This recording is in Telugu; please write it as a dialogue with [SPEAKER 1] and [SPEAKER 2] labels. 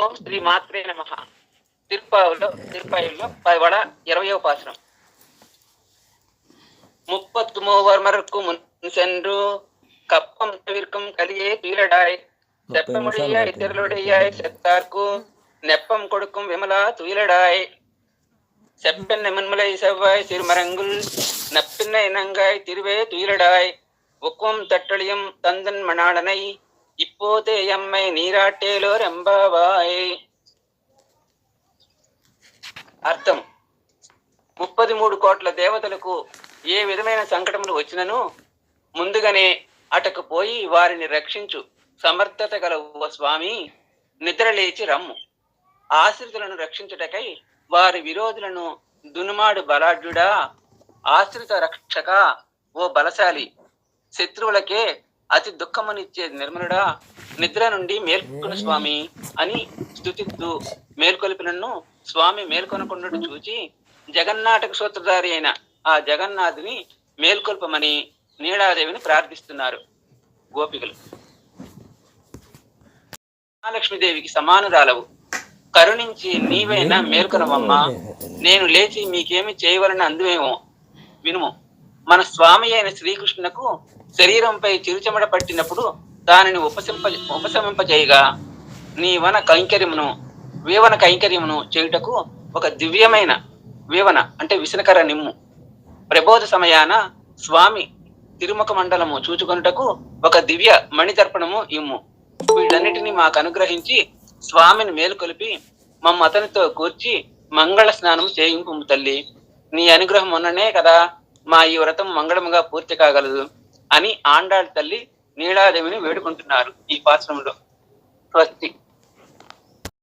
[SPEAKER 1] ఓం శ్రీ మాత్రే నమః. திருப்பாயுள்ள 20వ பாசுரம். முப்பத்து மூவர்மருக்கும் முன் சென்று கப்பம் தவிர்க்கும் கலியே துயிலடாய் செப்பமுடியாய் திரளுடையாய் செத்தார்க்கு நெப்பம் கொடுக்கும் விமலா துயிலடாய் செப்பென்ன மண்மலை செவ்வாய் சிறுமரங்குள் நப்பின்ன இனங்காய் திருவே துயிலடாய் ஒக்கும் தட்டளியும் தந்தன் மணாளனை இப்போதே எம்மை நீராட்டேலோர் ఎంబావాయ్. అర్థం: 33 కోట్ల దేవతలకు ఏ విధమైన సంకటములు వచ్చినను ముందుగానే అటకు పోయి వారిని రక్షించు సమర్థత గల ఓ స్వామి, నిద్రలేచి రమ్ము. ఆశ్రితులను రక్షించుటకై వారి విరోధులను దునుమాడు బలాఢ్యుడా, ఆశ్రిత రక్షక ఓ బలశాలి, శత్రువులకే అతి దుఃఖమునిచ్చే నిర్మలుడా, నిద్ర నుండి మేల్కొను స్వామి అని స్తుతిస్తూ మేల్కొలిపినను స్వామి మేల్కొనకుండుట చూచి జగన్నాటక సూత్రధారి అయిన ఆ జగన్నాథుని మేల్కొల్పమని నీలాదేవిని ప్రార్థిస్తున్నారు గోపికలు. మహాలక్ష్మీదేవికి సమానురాలవు, కరుణించి నీవైనా మేల్కొనవమ్మా, నేను లేచి మీకేమి చేయవలని అందువేమో వినుము. మన స్వామి అయిన శ్రీకృష్ణునకు శరీరంపై చిరుచెమట పట్టినప్పుడు దానిని ఉపశమింపజేయగా నీ వీవన కైంకర్యమును చేయుటకు ఒక దివ్యమైన వీవన అంటే విసనకర నిమ్ము. ప్రబోధ సమయాన స్వామి తిరుముఖ మండలము చూచుకొనుటకు ఒక దివ్య మణిదర్పణము ఇమ్ము. వీటన్నిటినీ మాకు అనుగ్రహించి స్వామిని మేలుకొలిపి మమ్మ అతనితో కూర్చి మంగళ స్నానం చేయింపు తల్లి. నీ అనుగ్రహం ఉన్ననే కదా మా ఈ వ్రతం మంగళముగా పూర్తి కాగలదు అని ఆండాళ్ తల్లి నీలాదేవిని వేడుకుంటున్నారు ఈ పాశ్రమంలో. స్వస్తి.